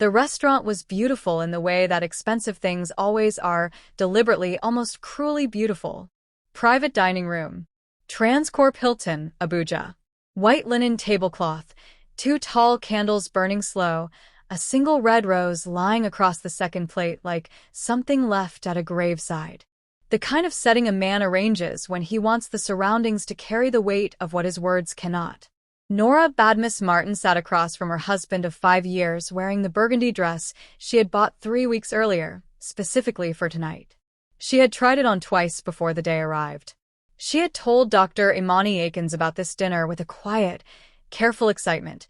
The restaurant was beautiful in the way that expensive things always are, deliberately, almost cruelly beautiful. Private dining room. Transcorp Hilton, Abuja. White linen tablecloth, 2 tall candles burning slow, a single red rose lying across the second plate like something left at a graveside. The kind of setting a man arranges when he wants the surroundings to carry the weight of what his words cannot. Norah Badmus Martin sat across from her husband of 5 years wearing the burgundy dress she had bought 3 weeks earlier, specifically for tonight. She had tried it on twice before the day arrived. She had told Dr. Imani Akins about this dinner with a quiet, careful excitement,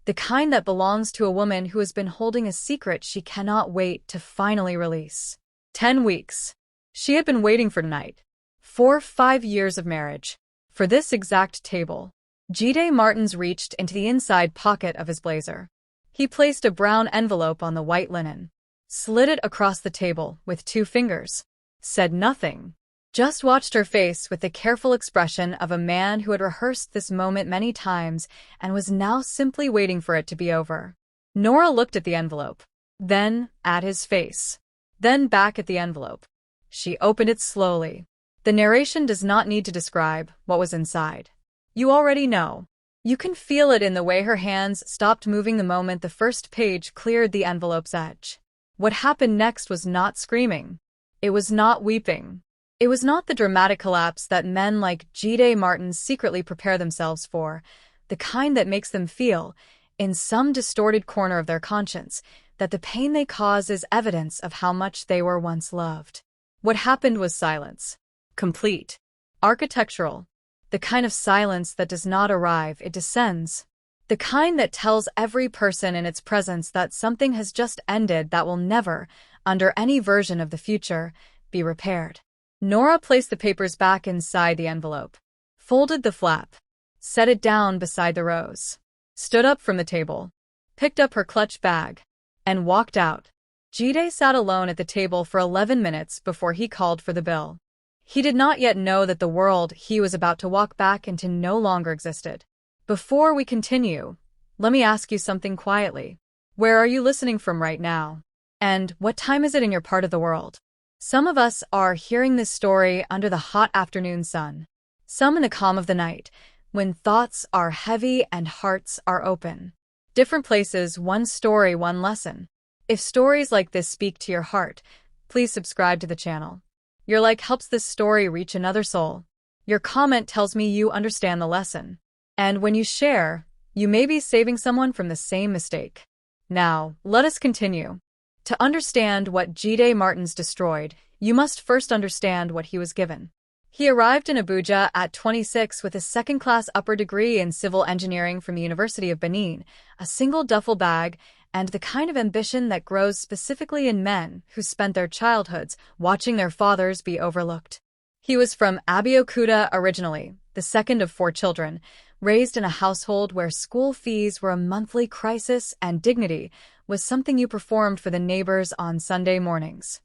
the kind that belongs to a woman who has been holding a secret she cannot wait to finally release. 10 weeks. She had been waiting for tonight. 5 years of marriage. For this exact table. Jide Martins reached into the inside pocket of his blazer. He placed a brown envelope on the white linen. Slid it across the table with 2 fingers. Said nothing. Just watched her face with the careful expression of a man who had rehearsed this moment many times and was now simply waiting for it to be over. Norah looked at the envelope. Then at his face. Then back at the envelope. She opened it slowly. The narration does not need to describe what was inside. You already know. You can feel it in the way her hands stopped moving the moment the first page cleared the envelope's edge. What happened next was not screaming. It was not weeping. It was not the dramatic collapse that men like Jide Martins secretly prepare themselves for, the kind that makes them feel, in some distorted corner of their conscience, that the pain they cause is evidence of how much they were once loved. What happened was silence. Complete. Architectural. The kind of silence that does not arrive, it descends. The kind that tells every person in its presence that something has just ended that will never, under any version of the future, be repaired. Norah placed the papers back inside the envelope, folded the flap, set it down beside the rose, stood up from the table, picked up her clutch bag, and walked out. Jide sat alone at the table for 11 minutes before he called for the bill. He did not yet know that the world he was about to walk back into no longer existed. Before we continue, let me ask you something quietly. Where are you listening from right now? And what time is it in your part of the world? Some of us are hearing this story under the hot afternoon sun. Some in the calm of the night, when thoughts are heavy and hearts are open. Different places, one story, one lesson. If stories like this speak to your heart, please subscribe to the channel. Your like helps this story reach another soul. Your comment tells me you understand the lesson. And when you share, you may be saving someone from the same mistake. Now, let us continue. To understand what Jide Martins destroyed, you must first understand what he was given. He arrived in Abuja at 26 with a second-class upper degree in civil engineering from the University of Benin, a single duffel bag, and the kind of ambition that grows specifically in men who spent their childhoods watching their fathers be overlooked. He was from Abeokuta originally, the second of 4 children, raised in a household where school fees were a monthly crisis and dignity was something you performed for the neighbors on Sunday mornings.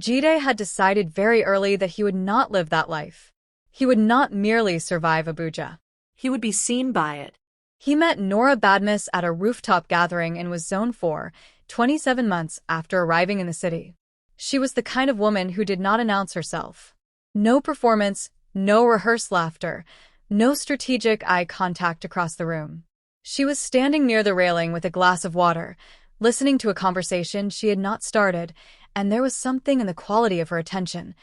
Jide had decided very early that he would not live that life. He would not merely survive Abuja. He would be seen by it. He met Norah Badmus at a rooftop gathering and was zone 4, 27 months after arriving in the city. She was the kind of woman who did not announce herself. No performance, no rehearsed laughter, no strategic eye contact across the room. She was standing near the railing with a glass of water, listening to a conversation she had not started, and there was something in the quality of her attention,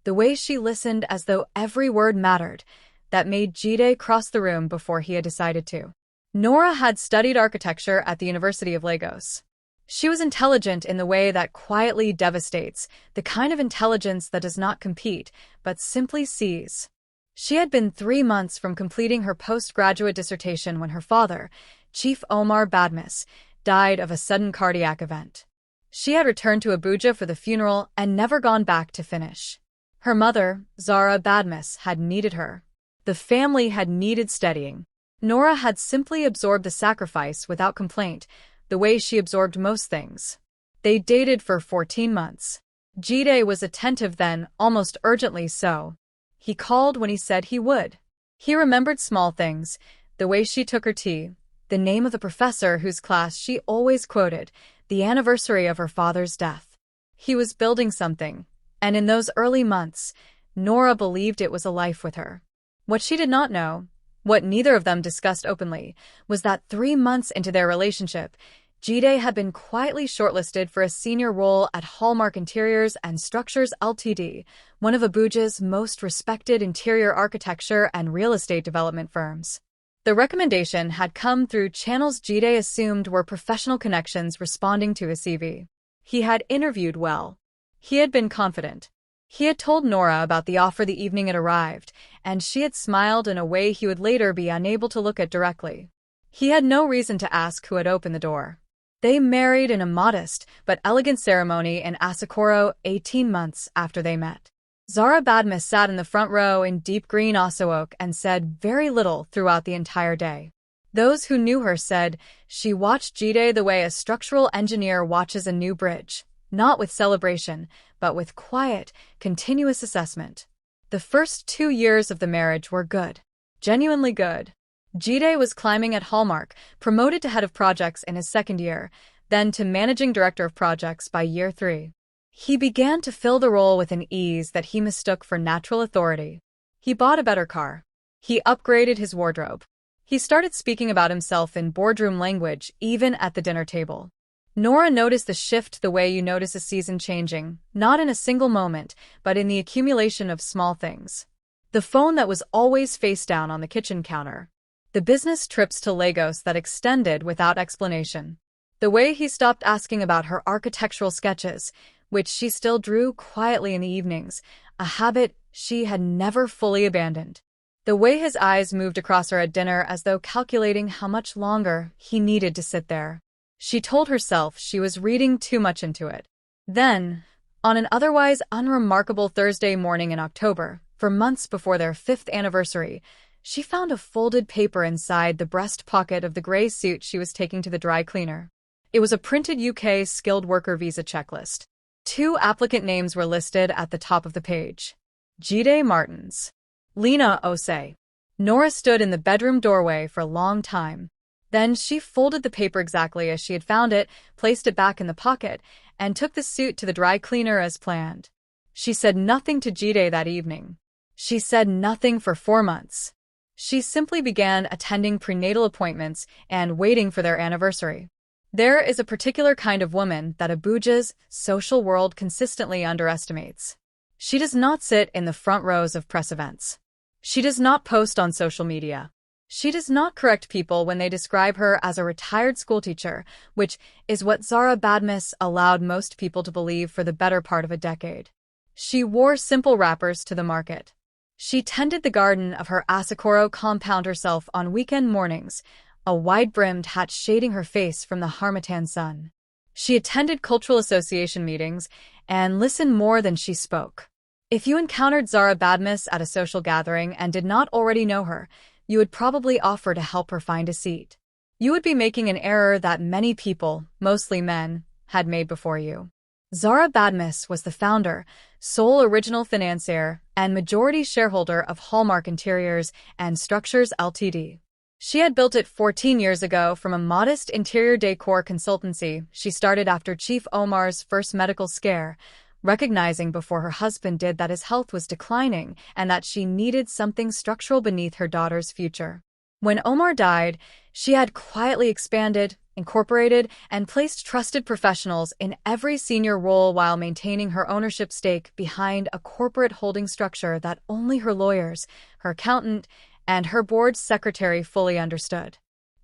the way she listened as though every word mattered, that made Jide cross the room before he had decided to. Norah had studied architecture at the University of Lagos. She was intelligent in the way that quietly devastates, the kind of intelligence that does not compete, but simply sees. She had been 3 months from completing her postgraduate dissertation when her father, Chief Omar Badmus, died of a sudden cardiac event. She had returned to Abuja for the funeral and never gone back to finish. Her mother, Zara Badmus, had needed her. The family had needed steadying. Norah had simply absorbed the sacrifice without complaint, the way she absorbed most things. They dated for 14 months. Jide was attentive then, almost urgently so. He called when he said he would. He remembered small things, the way she took her tea, the name of the professor whose class she always quoted, the anniversary of her father's death. He was building something, and in those early months, Norah believed it was a life with her. What she did not know, what neither of them discussed openly, was that 3 months into their relationship, Jide had been quietly shortlisted for a senior role at Hallmark Interiors and Structures Ltd., one of Abuja's most respected interior architecture and real estate development firms. The recommendation had come through channels Jide assumed were professional connections responding to his CV. He had interviewed well. He had been confident. He had told Norah about the offer the evening it arrived, and she had smiled in a way he would later be unable to look at directly. He had no reason to ask who had opened the door. They married in a modest but elegant ceremony in Asokoro 18 months after they met. Zara Badmus sat in the front row in deep green osso oak and said very little throughout the entire day. Those who knew her said she watched Jide the way a structural engineer watches a new bridge, not with celebration, but with quiet, continuous assessment. The first 2 years of the marriage were good. Genuinely good. Jide was climbing at Hallmark, promoted to head of projects in his second year, then to managing director of projects by year 3. He began to fill the role with an ease that he mistook for natural authority. He bought a better car. He upgraded his wardrobe. He started speaking about himself in boardroom language, even at the dinner table. Norah noticed the shift the way you notice a season changing, not in a single moment, but in the accumulation of small things. The phone that was always face down on the kitchen counter. The business trips to Lagos that extended without explanation. The way he stopped asking about her architectural sketches, which she still drew quietly in the evenings, a habit she had never fully abandoned. The way his eyes moved across her at dinner as though calculating how much longer he needed to sit there. She told herself she was reading too much into it. Then, on an otherwise unremarkable Thursday morning in October, for months before their 5th anniversary, she found a folded paper inside the breast pocket of the gray suit she was taking to the dry cleaner. It was a printed UK skilled worker visa checklist. 2 applicant names were listed at the top of the page. Jide Martins. Lena Osei. Norah stood in the bedroom doorway for a long time. Then she folded the paper exactly as she had found it, placed it back in the pocket, and took the suit to the dry cleaner as planned. She said nothing to Jide that evening. She said nothing for 4 months. She simply began attending prenatal appointments and waiting for their anniversary. There is a particular kind of woman that Abuja's social world consistently underestimates. She does not sit in the front rows of press events. She does not post on social media. She does not correct people when they describe her as a retired schoolteacher, which is what Zara Badmus allowed most people to believe for the better part of a decade. She wore simple wrappers to the market. She tended the garden of her Asokoro compound herself on weekend mornings, a wide-brimmed hat shading her face from the Harmattan sun. She attended cultural association meetings and listened more than she spoke. If you encountered Zara Badmus at a social gathering and did not already know her, you would probably offer to help her find a seat. You would be making an error that many people, mostly men, had made before you. Zara Badmus was the founder, sole original financier, and majority shareholder of Hallmark Interiors and Structures Ltd. She had built it 14 years ago from a modest interior decor consultancy she started after Chief Omar's first medical scare, recognizing before her husband did that his health was declining and that she needed something structural beneath her daughter's future. When Omar died, she had quietly expanded, incorporated, and placed trusted professionals in every senior role while maintaining her ownership stake behind a corporate holding structure that only her lawyers, her accountant, and her board secretary fully understood.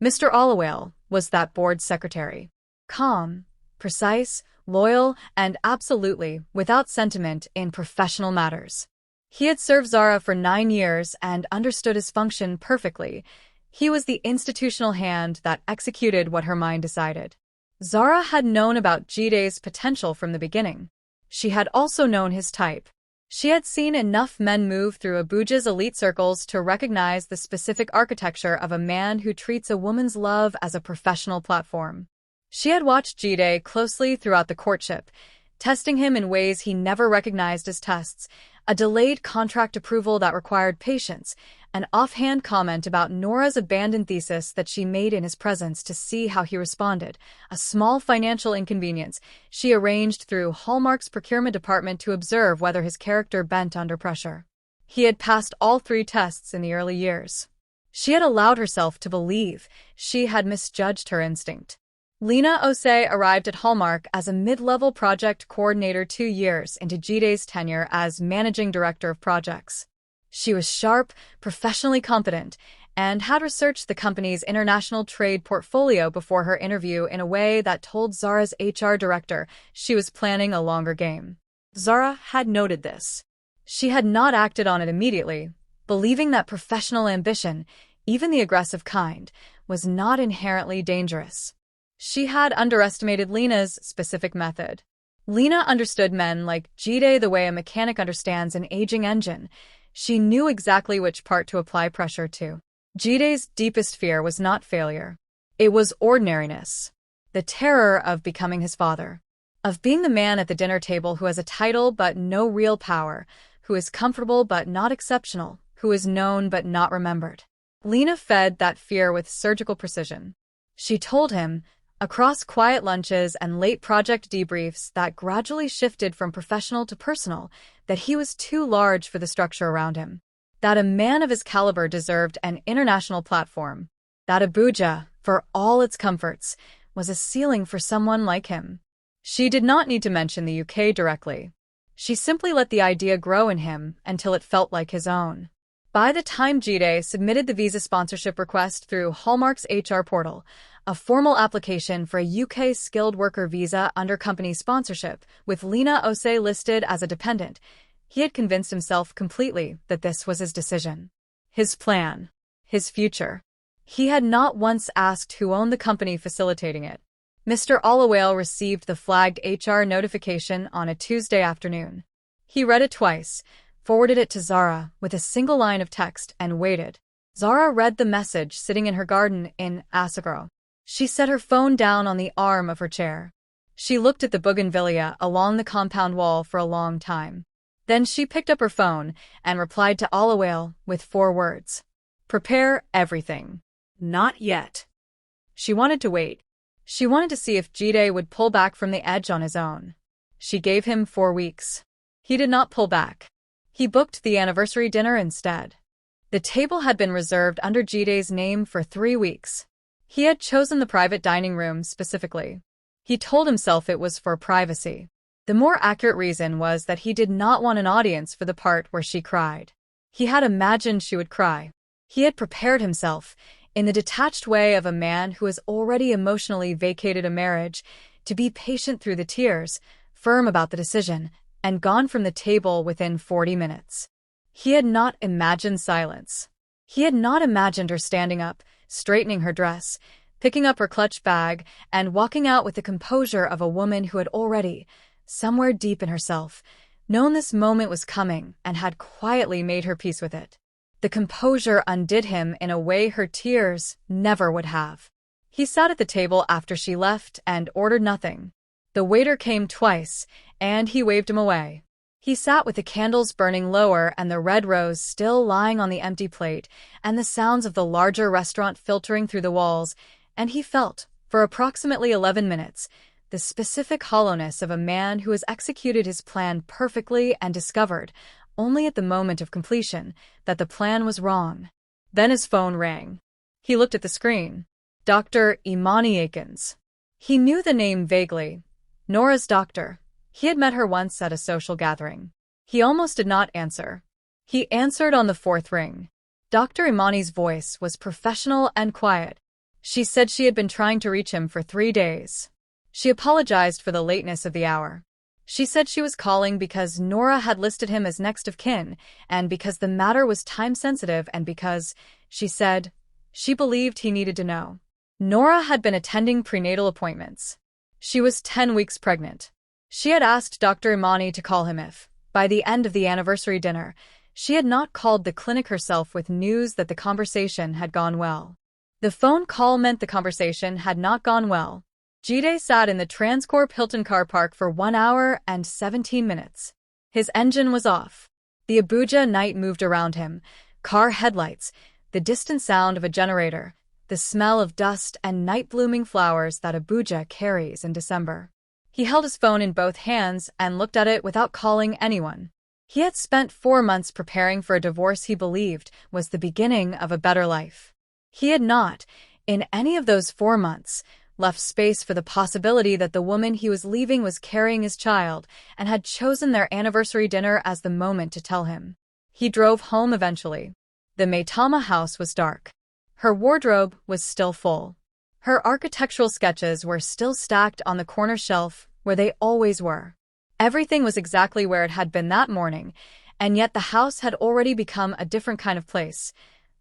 Mr. Allawale was that board secretary. Calm, precise, loyal, and absolutely without sentiment in professional matters. He had served Zara for 9 years and understood his function perfectly. He was the institutional hand that executed what her mind decided. Zara had known about Jide's potential from the beginning. She had also known his type. She had seen enough men move through Abuja's elite circles to recognize the specific architecture of a man who treats a woman's love as a professional platform. She had watched Jide closely throughout the courtship, testing him in ways he never recognized as tests, a delayed contract approval that required patience, an offhand comment about Norah's abandoned thesis that she made in his presence to see how he responded, a small financial inconvenience she arranged through Hallmark's procurement department to observe whether his character bent under pressure. He had passed all 3 tests in the early years. She had allowed herself to believe she had misjudged her instinct. Lena Osei arrived at Hallmark as a mid-level project coordinator 2 years into Jide's tenure as managing director of projects. She was sharp, professionally competent, and had researched the company's international trade portfolio before her interview in a way that told Zara's HR director she was planning a longer game. Zara had noted this. She had not acted on it immediately, believing that professional ambition, even the aggressive kind, was not inherently dangerous. She had underestimated Lena's specific method. Lena understood men like Jide the way a mechanic understands an aging engine. She knew exactly which part to apply pressure to. Jide's deepest fear was not failure. It was ordinariness. The terror of becoming his father. Of being the man at the dinner table who has a title but no real power, who is comfortable but not exceptional, who is known but not remembered. Lena fed that fear with surgical precision. She told him, across quiet lunches and late project debriefs that gradually shifted from professional to personal, that he was too large for the structure around him. That a man of his caliber deserved an international platform. That Abuja, for all its comforts, was a ceiling for someone like him. She did not need to mention the UK directly. She simply let the idea grow in him until it felt like his own. By the time Jide submitted the visa sponsorship request through Hallmark's HR portal, a formal application for a UK skilled worker visa under company sponsorship, with Lena Osei listed as a dependent, he had convinced himself completely that this was his decision. His plan. His future. He had not once asked who owned the company facilitating it. Mr. Allawale received the flagged HR notification on a Tuesday afternoon. He read it twice, forwarded it to Zara with a single line of text, and waited. Zara read the message sitting in her garden in Asagro. She set her phone down on the arm of her chair. She looked at the bougainvillea along the compound wall for a long time. Then she picked up her phone and replied to Allawale with 4 words. Prepare everything. Not yet. She wanted to wait. She wanted to see if Jide would pull back from the edge on his own. She gave him 4 weeks. He did not pull back. He booked the anniversary dinner instead. The table had been reserved under Jide's name for 3 weeks. He had chosen the private dining room specifically. He told himself it was for privacy. The more accurate reason was that he did not want an audience for the part where she cried. He had imagined she would cry. He had prepared himself, in the detached way of a man who has already emotionally vacated a marriage, to be patient through the tears, firm about the decision, and gone from the table within 40 minutes. He had not imagined silence. He had not imagined her standing up, straightening her dress, picking up her clutch bag, and walking out with the composure of a woman who had already, somewhere deep in herself, known this moment was coming and had quietly made her peace with it. The composure undid him in a way her tears never would have. He sat at the table after she left and ordered nothing. The waiter came twice, and he waved him away. He sat with the candles burning lower and the red rose still lying on the empty plate, and the sounds of the larger restaurant filtering through the walls, and he felt, for approximately 11 minutes, the specific hollowness of a man who has executed his plan perfectly and discovered, only at the moment of completion, that the plan was wrong. Then his phone rang. He looked at the screen. Dr. Imani Akins. He knew the name vaguely. Norah's doctor. He had met her once at a social gathering. He almost did not answer. He answered on the 4th ring. Dr. Imani's voice was professional and quiet. She said she had been trying to reach him for 3 days. She apologized for the lateness of the hour. She said she was calling because Norah had listed him as next of kin, and because the matter was time-sensitive, and because, she said, she believed he needed to know. Norah had been attending prenatal appointments. She was 10 weeks pregnant. She had asked Dr. Imani to call him if, by the end of the anniversary dinner, she had not called the clinic herself with news that the conversation had gone well. The phone call meant the conversation had not gone well. Jide sat in the Transcorp Hilton car park for 1 hour and 17 minutes. His engine was off. The Abuja night moved around him, Car headlights, the distant sound of a generator, the smell of dust and night-blooming flowers that Abuja carries in December. He held his phone in both hands and looked at it without calling anyone. He had spent 4 months preparing for a divorce he believed was the beginning of a better life. He had not, in any of those 4 months, left space for the possibility that the woman he was leaving was carrying his child and had chosen their anniversary dinner as the moment to tell him. He drove home eventually. The Maitama house was dark. Her wardrobe was still full. Her architectural sketches were still stacked on the corner shelf where they always were. Everything was exactly where it had been that morning, and yet the house had already become a different kind of place.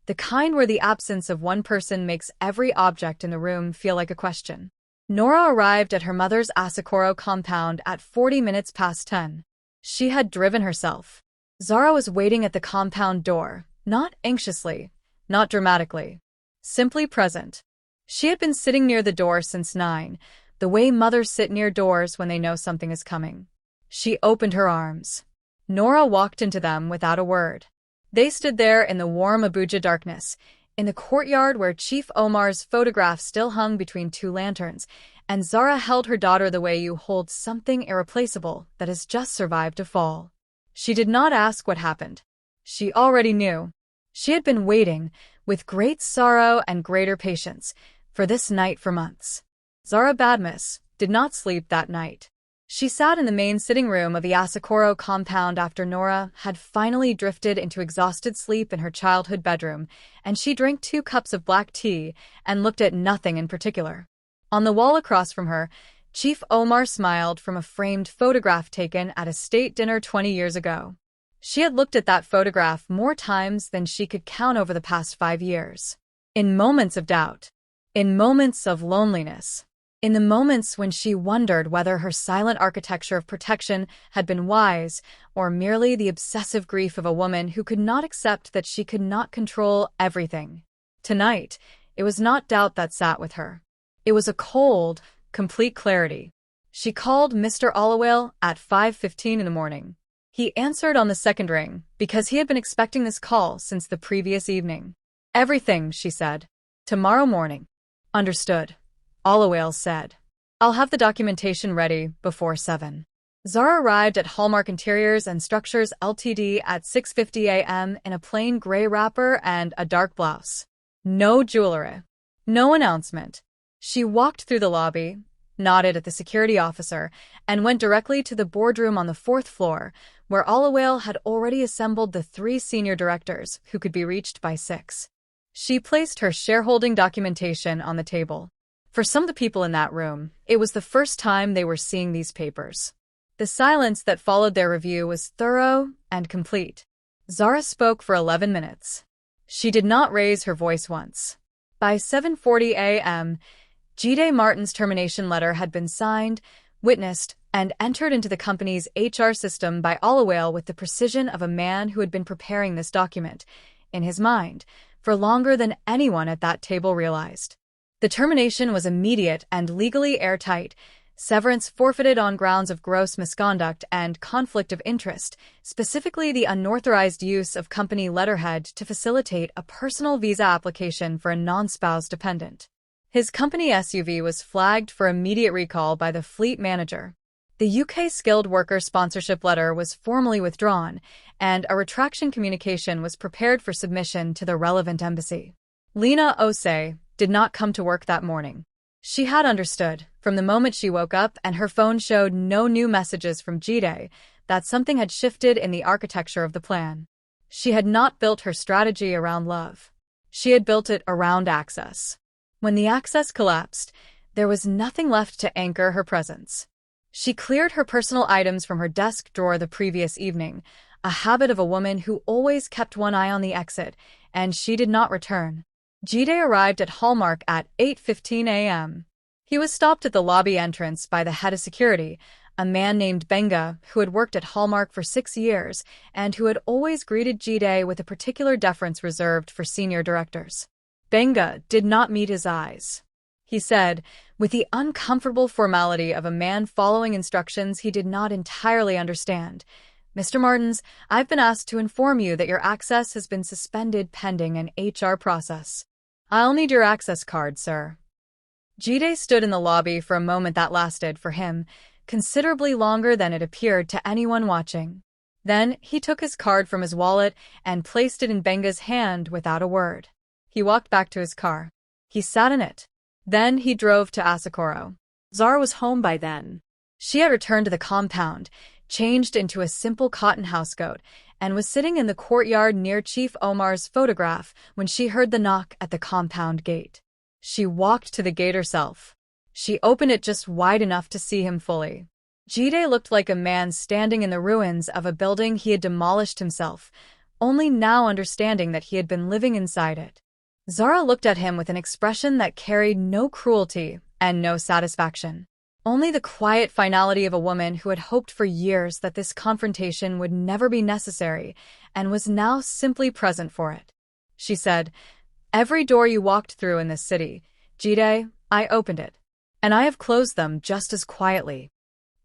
The kind where the absence of one person makes every object in the room feel like a question. Norah arrived at her mother's Asakoro compound at 40 minutes past 10. She had driven herself. Zara was waiting at the compound door, not anxiously, not dramatically, simply present. She had been sitting near the door since 9, the way mothers sit near doors when they know something is coming. She opened her arms. Norah walked into them without a word. They stood there in the warm Abuja darkness, in the courtyard where Chief Omar's photograph still hung between 2 lanterns, and Zara held her daughter the way you hold something irreplaceable that has just survived a fall. She did not ask what happened. She already knew. She had been waiting, with great sorrow and greater patience, for this night for months. Zara Badmus did not sleep that night. She sat in the main sitting room of the Asakoro compound after Norah had finally drifted into exhausted sleep in her childhood bedroom, and she drank 2 cups of black tea and looked at nothing in particular. On the wall across from her, Chief Omar smiled from a framed photograph taken at a state dinner 20 years ago. She had looked at that photograph more times than she could count over the past 5 years. In moments of doubt, in moments of loneliness, in the moments when she wondered whether her silent architecture of protection had been wise or merely the obsessive grief of a woman who could not accept that she could not control everything. Tonight, it was not doubt that sat with her. It was a cold, complete clarity. She called Mr. Allowale at 5:15 in the morning. He answered on the second ring because he had been expecting this call since the previous evening. "Everything," she said. "Tomorrow morning." "Understood," Allowale said. "I'll have the documentation ready before 7. Zara arrived at Hallmark Interiors and Structures Ltd. at 6:50 a.m. in a plain gray wrapper and a dark blouse. No jewelry. No announcement. She walked through the lobby, nodded at the security officer, and went directly to the boardroom on the 4th floor, where Allowale had already assembled the 3 senior directors who could be reached by 6. She placed her shareholding documentation on the table. For some of the people in that room, it was the first time they were seeing these papers. The silence that followed their review was thorough and complete. Zara spoke for 11 minutes. She did not raise her voice once. By 7:40 a.m., Jide Martin's termination letter had been signed, witnessed, and entered into the company's HR system by Allowale with the precision of a man who had been preparing this document, in his mind, for longer than anyone at that table realized. The termination was immediate and legally airtight, severance forfeited on grounds of gross misconduct and conflict of interest, specifically the unauthorized use of company letterhead to facilitate a personal visa application for a non-spouse dependent. His company SUV was flagged for immediate recall by the fleet manager. The UK skilled worker sponsorship letter was formally withdrawn, and a retraction communication was prepared for submission to the relevant embassy. Lena Osei did not come to work that morning. She had understood, from the moment she woke up and her phone showed no new messages from Jide, that something had shifted in the architecture of the plan. She had not built her strategy around love. She had built it around access. When the access collapsed, there was nothing left to anchor her presence. She cleared her personal items from her desk drawer the previous evening, a habit of a woman who always kept one eye on the exit, and she did not return. Jide arrived at Hallmark at 8:15 a.m. He was stopped at the lobby entrance by the head of security, a man named Benga who had worked at Hallmark for 6 years and who had always greeted Jide with a particular deference reserved for senior directors. Benga did not meet his eyes. He said, with the uncomfortable formality of a man following instructions he did not entirely understand, Mr. Martins, I've been asked to inform you that your access has been suspended pending an HR process. I'll need your access card, sir. Jide stood in the lobby for a moment that lasted, for him, considerably longer than it appeared to anyone watching. Then he took his card from his wallet and placed it in Benga's hand without a word. He walked back to his car. He sat in it. Then he drove to Asakoro. Zara was home by then. She had returned to the compound, changed into a simple cotton housecoat, and was sitting in the courtyard near Chief Omar's photograph when she heard the knock at the compound gate. She walked to the gate herself. She opened it just wide enough to see him fully. Jide looked like a man standing in the ruins of a building he had demolished himself, only now understanding that he had been living inside it. Zara looked at him with an expression that carried no cruelty and no satisfaction. Only the quiet finality of a woman who had hoped for years that this confrontation would never be necessary and was now simply present for it. She said, "Every door you walked through in this city, Jide, I opened it. And I have closed them just as quietly."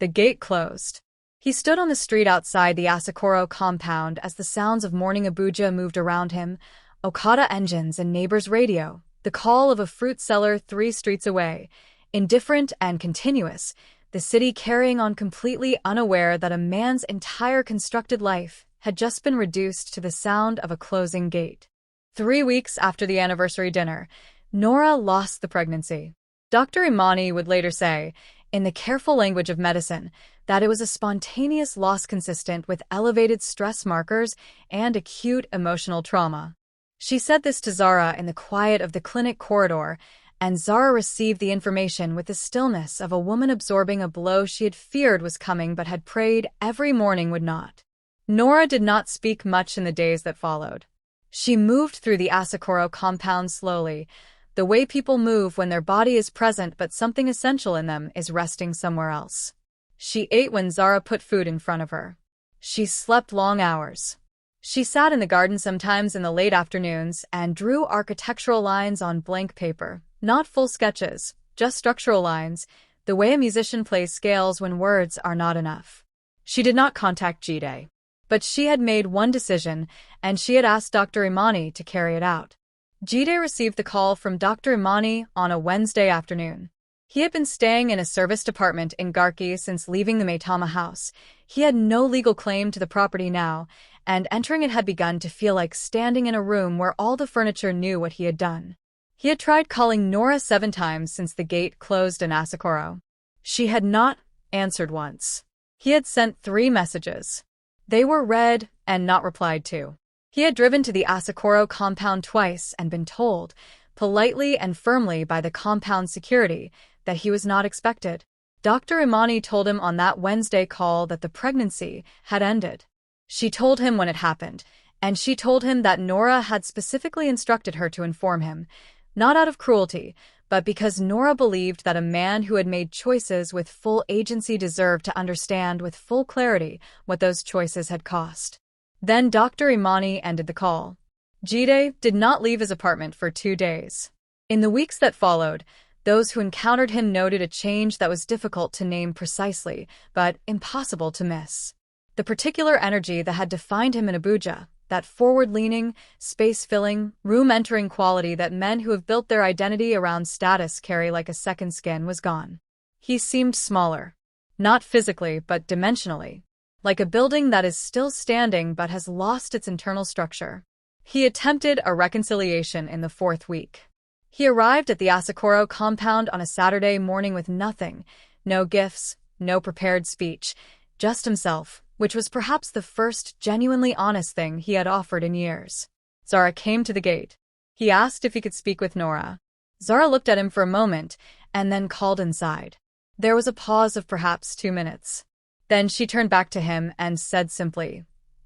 The gate closed. He stood on the street outside the Asakoro compound as the sounds of morning Abuja moved around him, Okada engines and neighbors' radio, the call of a fruit seller 3 streets away, indifferent and continuous, the city carrying on completely unaware that a man's entire constructed life had just been reduced to the sound of a closing gate. 3 weeks after the anniversary dinner, Norah lost the pregnancy. Dr. Imani would later say, in the careful language of medicine, that it was a spontaneous loss consistent with elevated stress markers and acute emotional trauma. She said this to Zara in the quiet of the clinic corridor, and Zara received the information with the stillness of a woman absorbing a blow she had feared was coming but had prayed every morning would not. Norah did not speak much in the days that followed. She moved through the Asakoro compound slowly, the way people move when their body is present but something essential in them is resting somewhere else. She ate when Zara put food in front of her. She slept long hours. She sat in the garden sometimes in the late afternoons and drew architectural lines on blank paper, not full sketches, just structural lines, the way a musician plays scales when words are not enough. She did not contact Jide. But she had made one decision, and she had asked Dr. Imani to carry it out. Jide received the call from Dr. Imani on a Wednesday afternoon. He had been staying in a service department in Garki since leaving the Maitama house. He had no legal claim to the property now, and entering it had begun to feel like standing in a room where all the furniture knew what he had done. He had tried calling Norah 7 times since the gate closed in Asakoro. She had not answered once. He had sent 3 messages. They were read and not replied to. He had driven to the Asakoro compound twice and been told, politely and firmly by the compound security, that he was not expected. Dr. Imani told him on that Wednesday call that the pregnancy had ended. She told him when it happened, and she told him that Norah had specifically instructed her to inform him, not out of cruelty, but because Norah believed that a man who had made choices with full agency deserved to understand with full clarity what those choices had cost. Then Dr. Imani ended the call. Jide did not leave his apartment for 2 days. In the weeks that followed, those who encountered him noted a change that was difficult to name precisely, but impossible to miss. The particular energy that had defined him in Abuja, that forward-leaning, space-filling, room-entering quality that men who have built their identity around status carry like a second skin, was gone. He seemed smaller. Not physically, but dimensionally. Like a building that is still standing but has lost its internal structure. He attempted a reconciliation in the 4th week. He arrived at the Asakoro compound on a Saturday morning with nothing, no gifts, no prepared speech, just himself, which was perhaps the first genuinely honest thing he had offered in years. Zara came to the gate. He asked if he could speak with Norah. Zara looked at him for a moment and then called inside. There was a pause of perhaps 2 minutes. Then she turned back to him and said simply,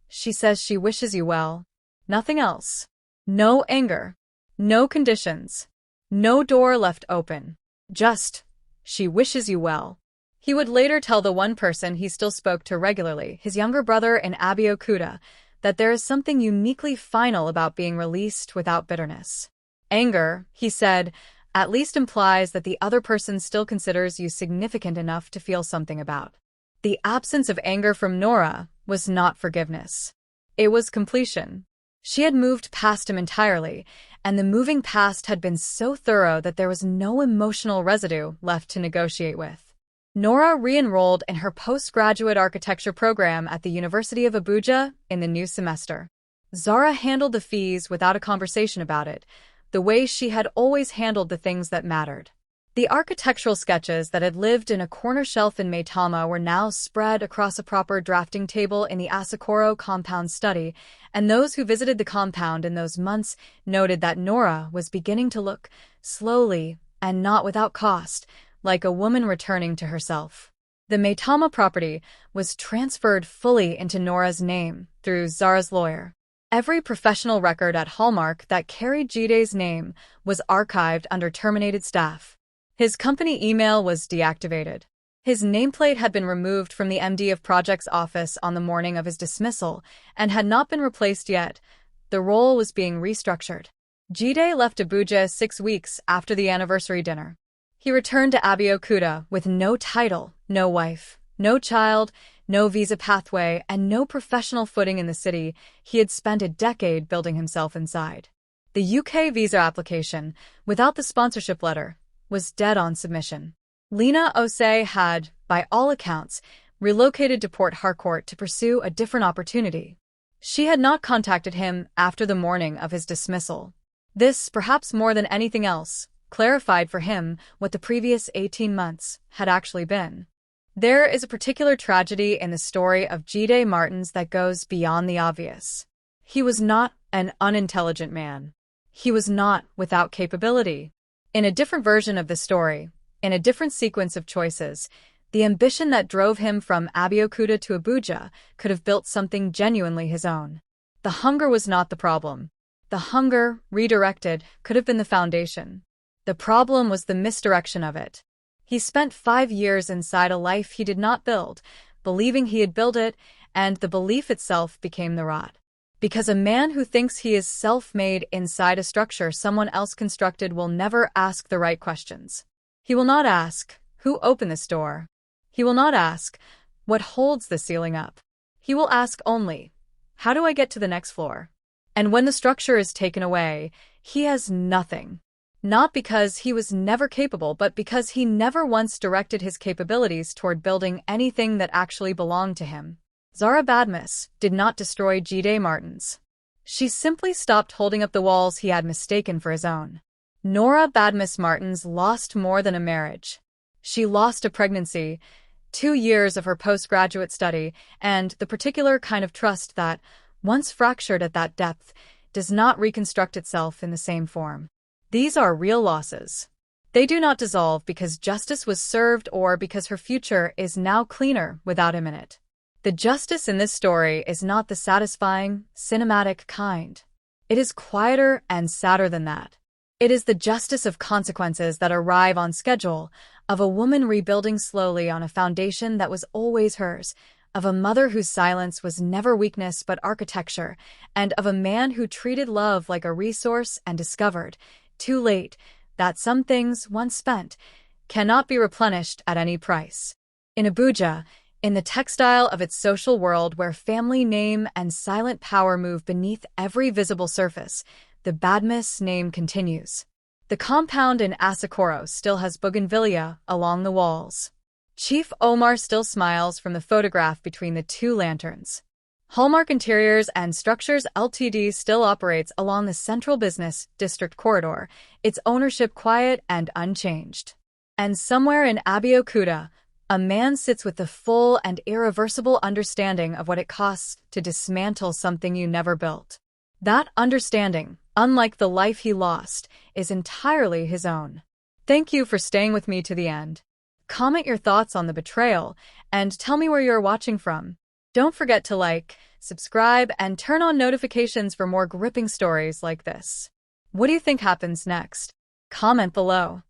"She says she wishes you well." Nothing else. No anger. No conditions. No door left open. Just, "She wishes you well." He would later tell the one person he still spoke to regularly, his younger brother in Abeokuta, that there is something uniquely final about being released without bitterness. Anger, he said, at least implies that the other person still considers you significant enough to feel something about. The absence of anger from Norah was not forgiveness. It was completion. She had moved past him entirely, and the moving past had been so thorough that there was no emotional residue left to negotiate with. Norah re-enrolled in her postgraduate architecture program at the University of Abuja in the new semester. Zara handled the fees without a conversation about it, the way she had always handled the things that mattered. The architectural sketches that had lived in a corner shelf in Maitama were now spread across a proper drafting table in the Asokoro compound study, and those who visited the compound in those months noted that Norah was beginning to look, slowly and not without cost, like a woman returning to herself. The Maitama property was transferred fully into Norah's name through Zara's lawyer. Every professional record at Hallmark that carried Jide's name was archived under terminated staff. His company email was deactivated. His nameplate had been removed from the MD of Project's office on the morning of his dismissal and had not been replaced yet. The role was being restructured. Jide left Abuja 6 weeks after the anniversary dinner. He returned to Abeokuta with no title, no wife, no child, no visa pathway, and no professional footing in the city he had spent a decade building himself inside. The UK visa application, without the sponsorship letter, was dead on submission. Lena Osei had, by all accounts, relocated to Port Harcourt to pursue a different opportunity. She had not contacted him after the morning of his dismissal. This, perhaps more than anything else, clarified for him what the previous 18 months had actually been. There is a particular tragedy in the story of Jide Martins that goes beyond the obvious. He was not an unintelligent man. He was not without capability. In a different version of the story, in a different sequence of choices, the ambition that drove him from Abeokuta to Abuja could have built something genuinely his own. The hunger was not the problem. The hunger, redirected, could have been the foundation. The problem was the misdirection of it. He spent 5 years inside a life he did not build, believing he had built it, and the belief itself became the rot. Because a man who thinks he is self-made inside a structure someone else constructed will never ask the right questions. He will not ask, who opened this door? He will not ask, what holds the ceiling up? He will ask only, how do I get to the next floor? And when the structure is taken away, he has nothing. Not because he was never capable, but because he never once directed his capabilities toward building anything that actually belonged to him. Zara Badmus did not destroy Jide Martins. She simply stopped holding up the walls he had mistaken for his own. Norah Badmus Martins lost more than a marriage. She lost a pregnancy, 2 years of her postgraduate study, and the particular kind of trust that, once fractured at that depth, does not reconstruct itself in the same form. These are real losses. They do not dissolve because justice was served or because her future is now cleaner without him in it. The justice in this story is not the satisfying, cinematic kind. It is quieter and sadder than that. It is the justice of consequences that arrive on schedule, of a woman rebuilding slowly on a foundation that was always hers, of a mother whose silence was never weakness but architecture, and of a man who treated love like a resource and discovered, too late, that some things, once spent, cannot be replenished at any price. In Abuja, in the textile of its social world where family name and silent power move beneath every visible surface, the Badmus name continues. The compound in Asokoro still has bougainvillea along the walls. Chief Omar still smiles from the photograph between the 2 lanterns. Hallmark Interiors and Structures Ltd. still operates along the central business district corridor, its ownership quiet and unchanged. And somewhere in Abeokuta, a man sits with the full and irreversible understanding of what it costs to dismantle something you never built. That understanding, unlike the life he lost, is entirely his own. Thank you for staying with me to the end. Comment your thoughts on the betrayal, and tell me where you're watching from. Don't forget to like, subscribe, and turn on notifications for more gripping stories like this. What do you think happens next? Comment below.